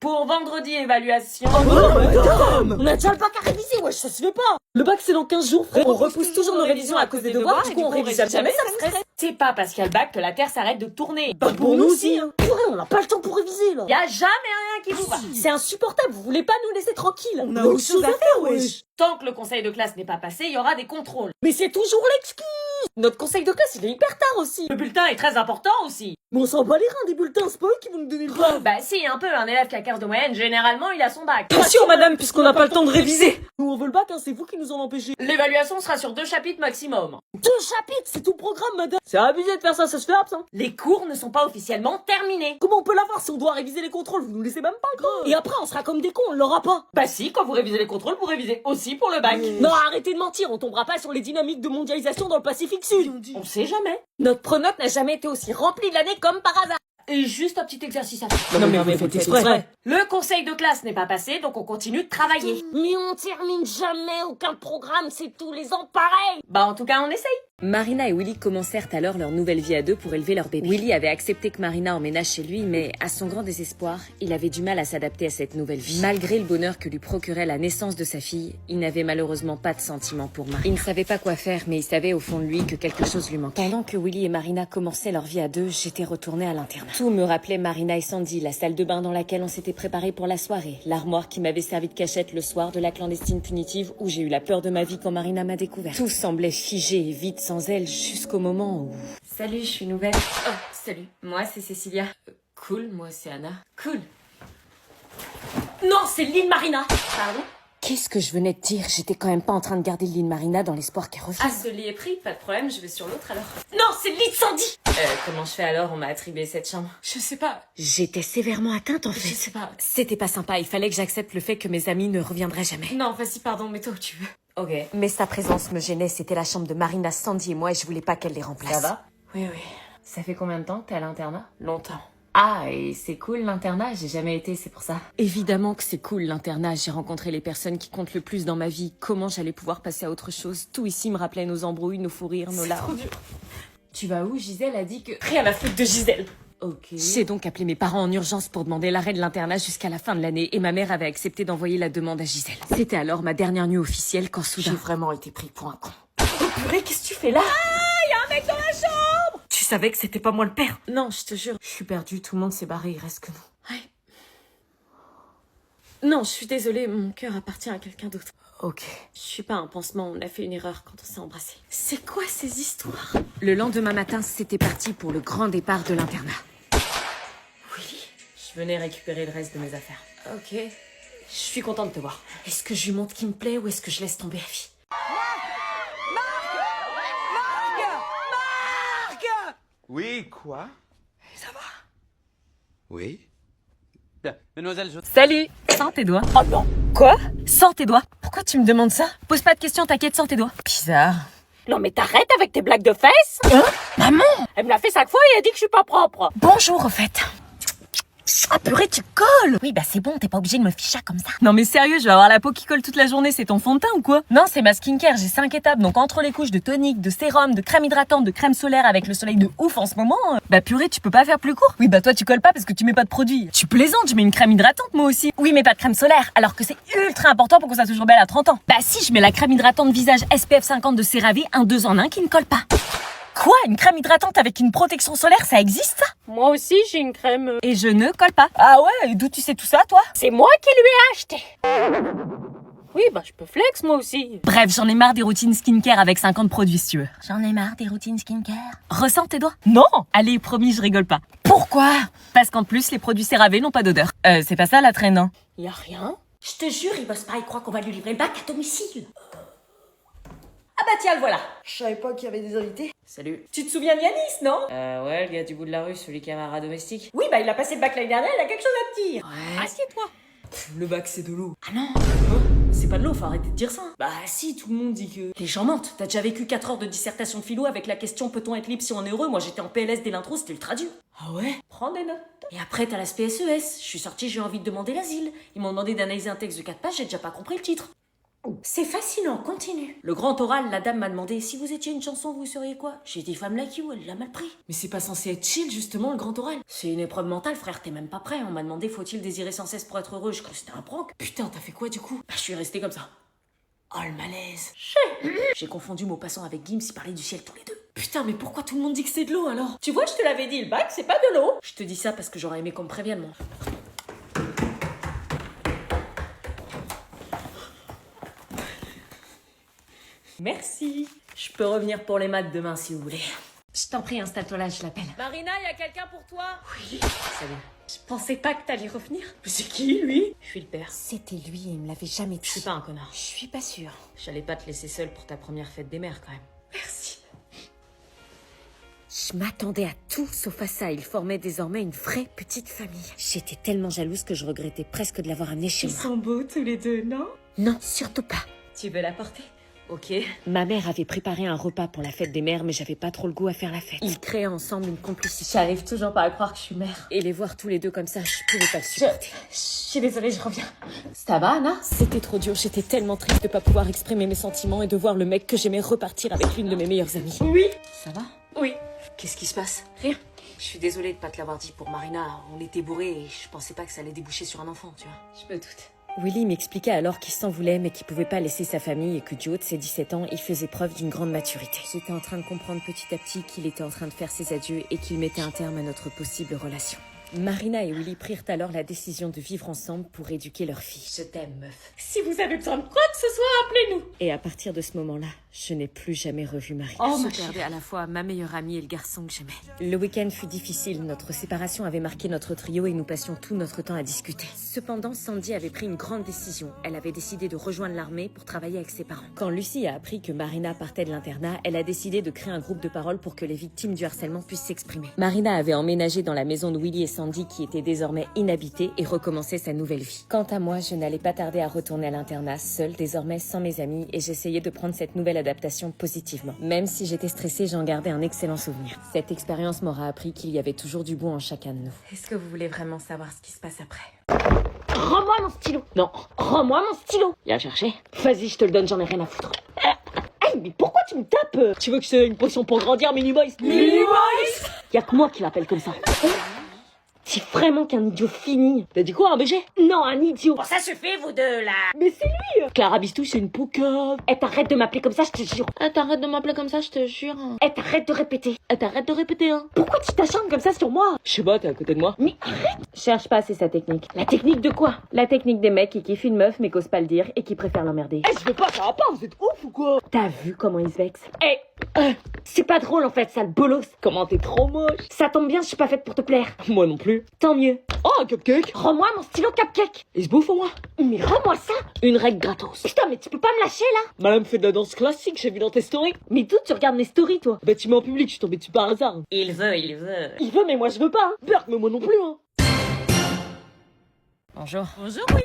Pour vendredi, évaluation. Oh non, madame! On a déjà le bac à réviser, wesh, ça se fait pas! Le bac c'est dans 15 jours, frère. On repousse toujours nos révisions à cause des devoirs, du coup on révise jamais, ça me stresse. C'est pas parce qu'il y a le bac que la Terre s'arrête de tourner. Bah pour nous aussi, hein. Purée, on a pas le temps pour réviser, là. Y a jamais rien qui vous va. C'est insupportable, vous voulez pas nous laisser tranquilles. On a autre chose à faire, wesh. Tant que le conseil de classe n'est pas passé, il y aura des contrôles. Mais c'est toujours l'excuse! Notre conseil de classe, il est hyper tard aussi. Le bulletin est très important aussi. Mais on s'en bat les reins des bulletins, c'est pas eux qui vont nous donner le bac. Bah si, un peu, un élève qui a 15 de moyenne, généralement il a son bac. Bien sûr, madame, puisqu'on n'a pas le temps de réviser. Nous on veut le bac, hein, c'est vous qui nous en empêchez. L'évaluation sera sur 2 chapitres maximum. 2 chapitres, c'est tout le programme, madame. C'est abusé de faire ça, ça se fait absent. Les cours ne sont pas officiellement terminés. Comment on peut l'avoir si on doit réviser les contrôles? Vous nous laissez même pas le temps. Et après, on sera comme des cons, on l'aura pas. Bah si, quand vous révisez les contrôles, vous révisez aussi pour le bac. Non, arrêtez de mentir, on tombera pas sur les dynamiques de mondialisation dans le Pacifique Sud. On sait jamais. Notre pronote n'a jamais été aussi remplie de l'année comme par hasard. Et juste un petit exercice à faire. Non mais faites exprès. Le conseil de classe n'est pas passé, donc on continue de travailler. Mais on termine jamais aucun programme, c'est tous les ans pareil. Bah en tout cas, on essaye. Marina et Willy commencèrent alors leur nouvelle vie à deux pour élever leur bébé. Willy avait accepté que Marina emménage chez lui, mais à son grand désespoir, il avait du mal à s'adapter à cette nouvelle vie. Malgré le bonheur que lui procurait la naissance de sa fille, il n'avait malheureusement pas de sentiments pour Marina. Il ne savait pas quoi faire, mais il savait au fond de lui que quelque chose lui manquait. Pendant que Willy et Marina commençaient leur vie à deux, j'étais retournée à l'internat. Tout me rappelait Marina et Sandy, la salle de bain dans laquelle on s'était préparé pour la soirée, l'armoire qui m'avait servi de cachette le soir de la clandestine punitive où j'ai eu la peur de ma vie quand Marina m'a découvert. Tout semblait figé et vide sans elle jusqu'au moment où... Salut, je suis nouvelle. Oh, salut. Moi, c'est Cécilia. Cool, moi, c'est Anna. Cool. Non, c'est Lynn Marina. Pardon? Qu'est-ce que je venais de dire? J'étais quand même pas en train de garder Lynn Marina dans l'espoir qu'elle revienne. Ah, ce lit est pris, pas de problème, je vais sur l'autre alors. Non, c'est Lynn Sandy. Comment je fais alors? On m'a attribué cette chambre. Je sais pas. J'étais sévèrement atteinte en Je fait. sais pas. C'était pas sympa, il fallait que j'accepte le fait que mes amis ne reviendraient jamais. Non, vas-y, pardon, mets-toi où tu veux. Ok. Mais sa présence me gênait, c'était la chambre de Marina, Sandy et moi et je voulais pas qu'elle les remplace. Ça va? Oui, oui. Ça fait combien de temps que t'es à l'internat? Longtemps. Ah, et c'est cool l'internat, j'ai jamais été, c'est pour ça. Évidemment que c'est cool l'internat, j'ai rencontré les personnes qui comptent le plus dans ma vie. Comment j'allais pouvoir passer à autre chose? Tout ici me rappelait nos embrouilles, nos fous rires, nos larmes. Trop dur. Tu vas où? Gisèle a dit que... Rien à foutre de Gisèle. Ok. J'ai donc appelé mes parents en urgence pour demander l'arrêt de l'internat jusqu'à la fin de l'année et ma mère avait accepté d'envoyer la demande à Gisèle. C'était alors ma dernière nuit officielle quand soudain... J'ai vraiment été pris pour un con. Oh purée, qu'est-ce que tu fais là? Ah, y a un mec dans la chambre. Tu savais que c'était pas moi le père? Non, je te jure, je suis perdue, tout le monde s'est barré, il reste que nous. Ouais. Non, je suis désolée, mon cœur appartient à quelqu'un d'autre. Ok. Je suis pas un pansement, on a fait une erreur quand on s'est embrassés. C'est quoi ces histoires? Le lendemain matin, c'était parti pour le grand départ de l'internat. Willy? Je venais récupérer le reste de mes affaires. Ok. Je suis contente de te voir. Est-ce que je lui montre qui me plaît ou est-ce que je laisse tomber la vie? Oui, quoi? Ça va? Oui? Mademoiselle, Salut! Sors tes doigts. Oh non. Quoi? Sors tes doigts. Pourquoi tu me demandes ça? Pose pas de questions, t'inquiète, sors tes doigts. Bizarre. Non mais t'arrêtes avec tes blagues de fesses. Hein? Maman! Elle me l'a fait 5 fois et elle dit que je suis pas propre. Bonjour, au fait. Ah purée, tu colles. Oui, bah c'est bon, t'es pas obligé de me ficher comme ça. Non mais sérieux, je vais avoir la peau qui colle toute la journée, c'est ton fond de teint ou quoi? Non, c'est ma skincare, j'ai 5 étapes, donc entre les couches de tonique, de sérum, de crème hydratante, de crème solaire avec le soleil de ouf en ce moment, bah purée, tu peux pas faire plus court? Oui, bah toi tu colles pas parce que tu mets pas de produit. Tu plaisantes, je mets une crème hydratante moi aussi. Oui, mais pas de crème solaire, alors que c'est ultra important pour qu'on soit toujours belle à 30 ans. Bah si, je mets la crème hydratante visage SPF 50 de CeraVe, un 2 en 1 qui ne colle pas. Quoi? Une crème hydratante avec une protection solaire, ça existe ça? Moi aussi j'ai une crème. Et je ne colle pas. Ah ouais, et d'où tu sais tout ça toi? C'est moi qui lui ai acheté. Oui, bah je peux flex moi aussi. Bref, j'en ai marre des routines skincare avec 50 produits si tu veux. J'en ai marre des routines skincare. Ressens tes doigts. Non. Allez, promis, je rigole pas. Pourquoi? Parce qu'en plus, les produits CeraVe n'ont pas d'odeur. C'est pas ça la traîne, hein? Y a rien. Je te jure, il bosse pas, il croit qu'on va lui livrer le bac à domicile. Ah bah tiens, le voilà. je savais pas qu'il y avait des invités. Salut. Tu te souviens de Yanis, non? Ouais, le gars du bout de la rue, celui qui a un rat domestique. Oui, bah il a passé le bac l'année dernière, il a quelque chose à te dire. Ouais. Assieds-toi. Le bac, c'est de l'eau. Ah non. C'est pas de l'eau, faut arrêter de dire ça. Bah si, tout le monde dit que... Les gens mentent. T'as déjà vécu 4 heures de dissertation de philo avec la question peut-on être libre si on est heureux? Moi j'étais en PLS dès l'intro, c'était ultra dur. Ah ouais? Prends des notes. Et après t'as la SPSES. Je suis sortie, j'ai eu envie de demander l'asile. Ils m'ont demandé d'analyser un texte de 4 pages, j'ai déjà pas compris le titre. C'est fascinant, continue. Le grand oral, la dame m'a demandé si vous étiez une chanson, vous seriez quoi? J'ai dit Femme Like You, elle l'a mal pris. Mais c'est pas censé être chill, justement, le grand oral. C'est une épreuve mentale, frère, t'es même pas prêt. On m'a demandé faut-il désirer sans cesse pour être heureux. Je crois que c'était un prank. Putain, t'as fait quoi du coup? Je suis restée comme ça. Oh le malaise. J'ai confondu Maupassant avec Gims, ils parlaient du ciel tous les deux. Putain, mais pourquoi tout le monde dit que c'est de l'eau alors? Tu vois, je te l'avais dit, le bac, c'est pas de l'eau. Je te dis ça parce que j'aurais aimé qu'on me prévienne, moi. Merci. Je peux revenir pour les maths demain si vous voulez. Je t'en prie, installe-toi là, je l'appelle. Marina, y a quelqu'un pour toi? Oui. Salut. Je pensais pas que t'allais revenir. Mais c'est qui, lui? Je suis le père. C'était lui et il me l'avait jamais dit. Je suis pas un connard. Je suis pas sûre. J'allais pas te laisser seule pour ta première fête des mères, quand même. Merci. Je m'attendais à tout sauf à ça. Ils formaient désormais une vraie petite famille. J'étais tellement jalouse que je regrettais presque de l'avoir amené chez Ils moi. sont beaux tous les deux, non? Non, surtout pas. Tu veux la porter? Ok. Ma mère avait préparé un repas pour la fête des mères, mais j'avais pas trop le goût à faire la fête. Ils créaient ensemble une complicité. J'arrive toujours pas à croire que je suis mère. Et les voir tous les deux comme ça, je pouvais pas le supporter. Je suis désolée, je reviens. Ça va, Anna? C'était trop dur, j'étais tellement triste de pas pouvoir exprimer mes sentiments et de voir le mec que j'aimais repartir avec l'une de mes meilleures amies. Oui. Ça va? Oui. Qu'est-ce qui se passe? Rien. Je suis désolée de pas te l'avoir dit pour Marina. On était bourrés et je pensais pas que ça allait déboucher sur un enfant, tu vois. Je me doute. Willy m'expliquait alors qu'il s'en voulait mais qu'il pouvait pas laisser sa famille et que du haut de ses 17 ans, il faisait preuve d'une grande maturité. J'étais en train de comprendre petit à petit qu'il était en train de faire ses adieux et qu'il mettait un terme à notre possible relation. Marina et Willy prirent alors la décision de vivre ensemble pour éduquer leur fille. Je t'aime, meuf. Si vous avez besoin de quoi que ce soit, appelez-nous. Et à partir de ce moment-là, je n'ai plus jamais revu Marina. Oh, Je perdais à la fois ma meilleure amie et le garçon que j'aimais. Le week-end fut difficile, notre séparation avait marqué notre trio et nous passions tout notre temps à discuter. Cependant, Sandy avait pris une grande décision. Elle avait décidé de rejoindre l'armée pour travailler avec ses parents. Quand Lucie a appris que Marina partait de l'internat, elle a décidé de créer un groupe de parole pour que les victimes du harcèlement puissent s'exprimer. Marina avait emménagé dans la maison de Willy et Sandy qui était désormais inhabitée et recommençait sa nouvelle vie. Quant à moi, je n'allais pas tarder à retourner à l'internat, seule, désormais sans mes amis, et j'essayais de prendre cette nouvelle adaptation positivement. Même si j'étais stressée, j'en gardais un excellent souvenir. Cette expérience m'aura appris qu'il y avait toujours du bon en chacun de nous. Est-ce que vous voulez vraiment savoir ce qui se passe après? Rends-moi mon stylo. Non, rends-moi mon stylo. Viens le chercher. Vas-y, je te le donne, j'en ai rien à foutre. Hey, mais pourquoi tu me tapes? Tu veux que c'est une potion pour grandir, Mini-Boys? Mini-Boys! Y'a que moi qui l'appelle comme ça. C'est vraiment qu'un idiot fini. T'as dit quoi, un BG? Non, un idiot. Bon, ça suffit, vous deux, là. Mais c'est lui. Clara Bistou, c'est une poucave. Eh, t'arrêtes de m'appeler comme ça, je te jure. Eh, t'arrêtes de m'appeler comme ça, je te jure. Eh, t'arrêtes de répéter. Eh, t'arrêtes de répéter, hein. Pourquoi tu t'acharnes comme ça sur moi? Je sais pas, t'es à côté de moi. Mais arrête. Cherche pas, c'est sa technique. La technique de quoi? La technique des mecs qui kiffent une meuf mais qu'osent pas le dire et qui préfèrent l'emmerder. Eh, je veux pas, ça va pas, vous êtes ouf ou quoi? T'as vu comment il se vexe? Eh, c'est pas drôle en fait, sale bolos. Comment t'es trop moche. Ça tombe bien, je suis pas faite pour te plaire. Moi non plus. Tant mieux. Oh, un cupcake. Rends-moi mon stylo cupcake. Il se bouffe au moins. Mais rends-moi ça. Une règle gratos. Putain, mais tu peux pas me lâcher là. Madame fait de la danse classique, j'ai vu dans tes stories. Mais d'où tu regardes mes stories, toi? Bah tu mets en public, je suis tombée dessus par hasard. Il veut, il veut. Il veut, mais moi je veux pas. Berk, mais moi non plus, hein. Bonjour. Bonjour William.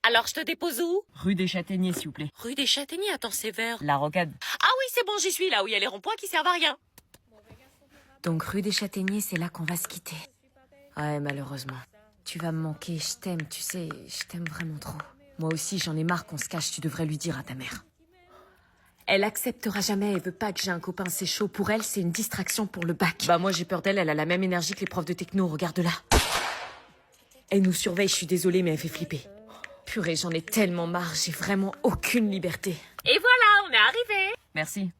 Alors, je te dépose où? Rue des Châtaigniers, s'il vous plaît. Rue des Châtaigniers, attends, c'est vers... La Rocade. Ah oui, c'est bon, j'y suis, là où il y a les ronds-points qui servent à rien. Donc rue des Châtaigniers, c'est là qu'on va se quitter. Ouais, malheureusement. Tu vas me manquer, je t'aime, tu sais, je t'aime vraiment trop. Moi aussi, j'en ai marre qu'on se cache, tu devrais lui dire à ta mère. Elle acceptera jamais, elle veut pas que j'ai un copain, c'est chaud. Pour elle, c'est une distraction pour le bac. Bah moi, j'ai peur d'elle, elle a la même énergie que les profs de techno, regarde-la. Elle nous surveille, je suis désolée, mais elle fait flipper. Purée, j'en ai tellement marre, j'ai vraiment aucune liberté. Et voilà, on est arrivé. Merci.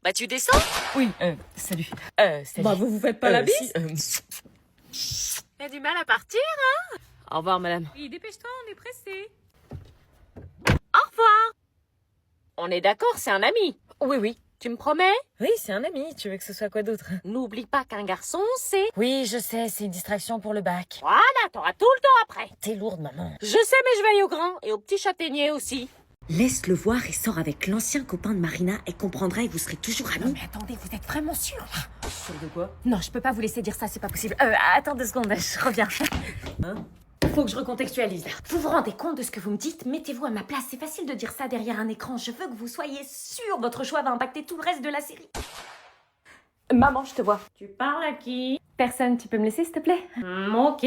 Bah, tu descends? Oui, salut. Salut. Bah, vous faites pas la bise? Si, T'as du mal à partir? Au revoir, madame. Oui, dépêche-toi, on est pressé. Au revoir. On est d'accord, c'est un ami. Oui, oui. Tu me promets? Oui, c'est un ami, tu veux que ce soit quoi d'autre? N'oublie pas qu'un garçon, c'est... Oui, je sais, c'est une distraction pour le bac. Voilà, t'auras tout le temps après. T'es lourde, maman. Je sais, mais je vais aller au grand et au petit châtaignier aussi. Laisse-le voir et sors avec l'ancien copain de Marina, elle comprendra et vous serez toujours amis. Non mais attendez, vous êtes vraiment sûr là? Sûr de quoi? Non, je peux pas vous laisser dire ça, c'est pas possible. Attends 2 secondes, je reviens. Hein? Faut que je recontextualise. Vous vous rendez compte de ce que vous me dites? Mettez-vous à ma place, c'est facile de dire ça derrière un écran. Je veux que vous soyez sûr, votre choix va impacter tout le reste de la série. Maman, je te vois. Tu parles à qui? Personne, tu peux me laisser s'il te plaît? Ok.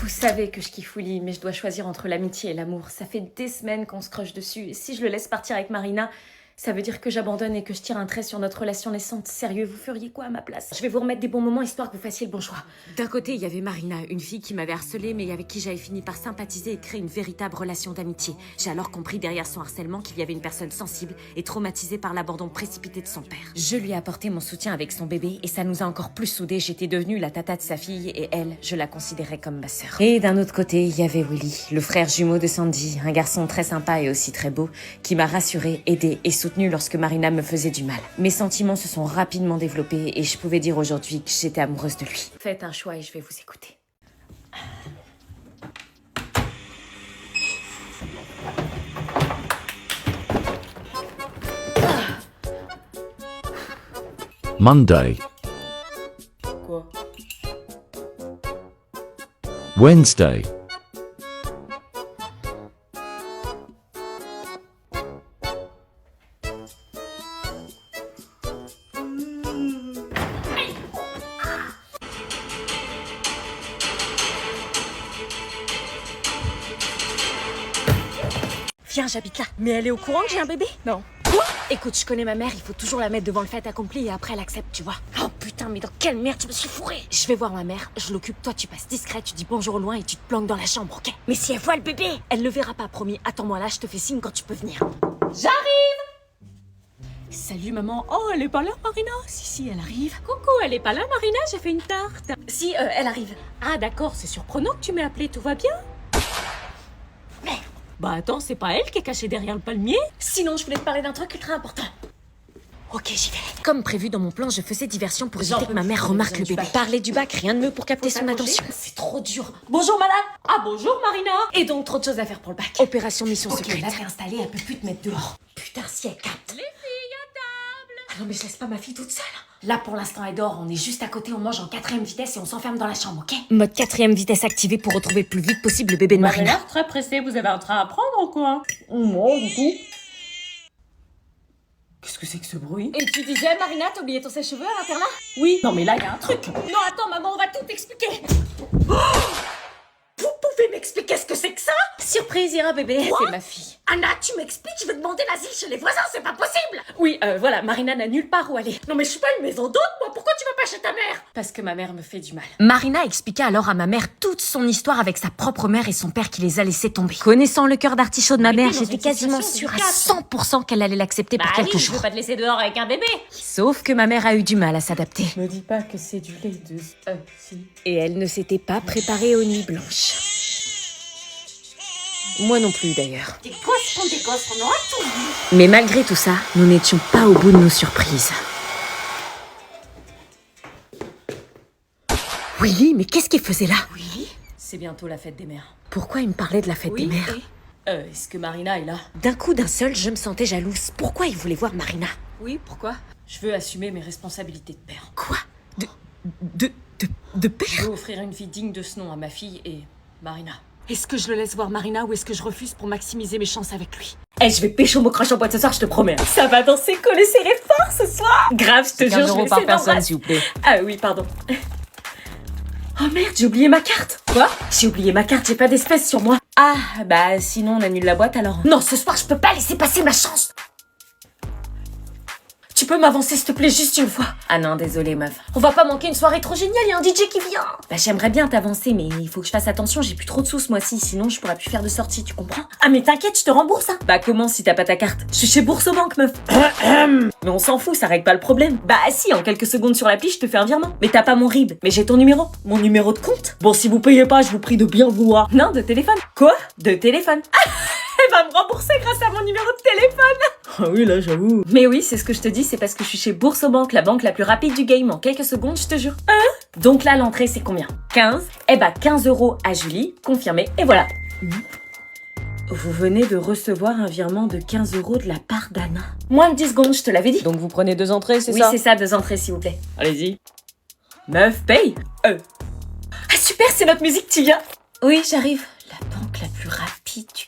Vous savez que je kiffe Willy, mais je dois choisir entre l'amitié et l'amour. Ça fait des semaines qu'on se croche dessus. Et si je le laisse partir avec Marina, ça veut dire que j'abandonne et que je tire un trait sur notre relation naissante. Sérieux, vous feriez quoi à ma place? Je vais vous remettre des bons moments histoire que vous fassiez le bon choix. D'un côté, il y avait Marina, une fille qui m'avait harcelée, mais avec qui j'avais fini par sympathiser et créer une véritable relation d'amitié. J'ai alors compris derrière son harcèlement qu'il y avait une personne sensible et traumatisée par l'abandon précipité de son père. Je lui ai apporté mon soutien avec son bébé et ça nous a encore plus soudés. J'étais devenue la tata de sa fille et elle, je la considérais comme ma sœur. Et d'un autre côté, il y avait Willy, le frère jumeau de Sandy, un garçon très sympa et aussi très beau, qui m'a rassurée, aidée et soutenue lorsque Marina me faisait du mal. Mes sentiments se sont rapidement développés et je pouvais dire aujourd'hui que j'étais amoureuse de lui. Faites un choix et je vais vous écouter. Monday, Quoi? Wednesday, Viens, j'habite là. Mais elle est au courant que j'ai un bébé? Non. Quoi? Écoute, je connais ma mère, il faut toujours la mettre devant le fait accompli et après elle accepte, tu vois. Oh putain, mais dans quelle merde je me suis fourrée? Je vais voir ma mère, je l'occupe, toi tu passes discret, tu dis bonjour au loin et tu te planques dans la chambre, ok? Mais si elle voit le bébé, elle le verra pas, promis. Attends-moi là, je te fais signe quand tu peux venir. J'arrive! Salut maman. Oh, elle est pas là, Marina? Si, elle arrive. Coucou, elle est pas là, Marina? J'ai fait une tarte. Si, elle arrive. Ah d'accord, c'est surprenant que tu m'aies appelé, tout va bien? Bah attends, c'est pas elle qui est cachée derrière le palmier? Sinon, je voulais te parler d'un truc ultra important. Ok, j'y vais. Comme prévu dans mon plan, je faisais diversion pour éviter que ma mère remarque le bébé. Parler du bac, rien de mieux pour capter son attention. C'est trop dur. Bonjour madame. Ah bonjour Marina. Et donc trop de choses à faire pour le bac. Opération mission secrète. Là t'es installée, elle peut plus te mettre dehors. Putain, si elle capte. Les filles à table. Ah non mais je laisse pas ma fille toute seule. Là pour l'instant elle dort, on est juste à côté, on mange en 4ème vitesse et on s'enferme dans la chambre, ok? Mode 4ème vitesse activé pour retrouver le plus vite possible le bébé de Marina. Marina, très pressée, vous avez un train à prendre ou quoi? Non, du coup. Qu'est-ce que c'est que ce bruit? Et tu disais, Marina, t'as oublié ton sèche-cheveux à l'internat? Oui, non mais là il y a un truc. Non, attends, maman, on va tout expliquer. Vous pouvez m'expliquer ce que c'est que ça? Surprise, Ira, bébé. C'est ma fille. Anna, tu m'expliques? Je veux demander l'asile chez les voisins, c'est pas possible. Oui, voilà, Marina n'a nulle part où aller. Non, mais je suis pas une maison d'hôte, moi. Pourquoi tu vas pas chez ta mère? Parce que ma mère me fait du mal. Marina expliqua alors à ma mère toute son histoire avec sa propre mère et son père qui les a laissés tomber. Connaissant le cœur d'artichaut de ma mère, j'étais quasiment sûre à 100% qu'elle allait l'accepter pour quelques jours. Je veux pas te laisser dehors avec un bébé. Sauf que ma mère a eu du mal à s'adapter. Me dis pas que c'est du lait de... si. Et elle ne s'était pas préparée aux nuits blanches. Moi non plus d'ailleurs. Des gosses, on aura tout vu. Mais malgré tout ça, nous n'étions pas au bout de nos surprises. Willy, mais qu'est-ce qu'il faisait là? Oui. C'est bientôt la fête des mères. Pourquoi il me parlait de la fête des mères? Est-ce que Marina est là? D'un coup d'un seul, je me sentais jalouse. Pourquoi il voulait voir Marina? Oui, pourquoi? Je veux assumer mes responsabilités de père. Quoi? De Je père? veux offrir une vie digne de ce nom à ma fille et Marina. Est-ce que je le laisse voir Marina ou est-ce que je refuse pour maximiser mes chances avec lui? Je vais pécho mon crush en boîte ce soir, je te promets. Ça va danser, coller serré fort ce soir. Grave, je te jure, je vais par essayer personne, d'embrasser. s'il vous plaît. Ah oui, pardon. Oh merde, j'ai oublié ma carte. Quoi? J'ai oublié ma carte, j'ai pas d'espèces sur moi. Ah, bah sinon on annule la boîte alors. Non, ce soir je peux pas laisser passer ma chance. Tu peux m'avancer s'il te plaît juste une fois? Ah non, désolé meuf. On va pas manquer une soirée trop géniale, y a un DJ qui vient. Bah j'aimerais bien t'avancer mais il faut que je fasse attention, j'ai plus trop de sous ce mois-ci, sinon je pourrais plus faire de sortie, tu comprends? Ah mais t'inquiète, je te rembourse hein. Bah comment si t'as pas ta carte? Je suis chez Bourse-Banque meuf. Mais on s'en fout, ça règle pas le problème. Bah si, en quelques secondes sur l'appli, je te fais un virement. Mais t'as pas mon RIB, mais j'ai ton numéro. Mon numéro de compte. Bon, si vous payez pas, je vous prie de bien vouloir. Non, de téléphone. Quoi? De téléphone. Elle va me rembourser grâce à mon numéro de téléphone. Ah oui, là, j'avoue. Mais oui, c'est ce que je te dis, c'est parce que je suis chez Bourse-Banque, la banque la plus rapide du game en quelques secondes, je te jure. Donc là, l'entrée, c'est combien? 15. Eh bah, 15 € à Julie, confirmé, et voilà. Vous venez de recevoir un virement de 15 € de la part d'Anna. Moins de 10 secondes, je te l'avais dit. Donc vous prenez 2 entrées, c'est Oui, ça? c'est ça, 2 entrées, s'il vous plaît. Allez-y. Meuf, paye. Ah super, c'est notre musique, tu viens? Oui, j'arrive. La banque la plus rapide du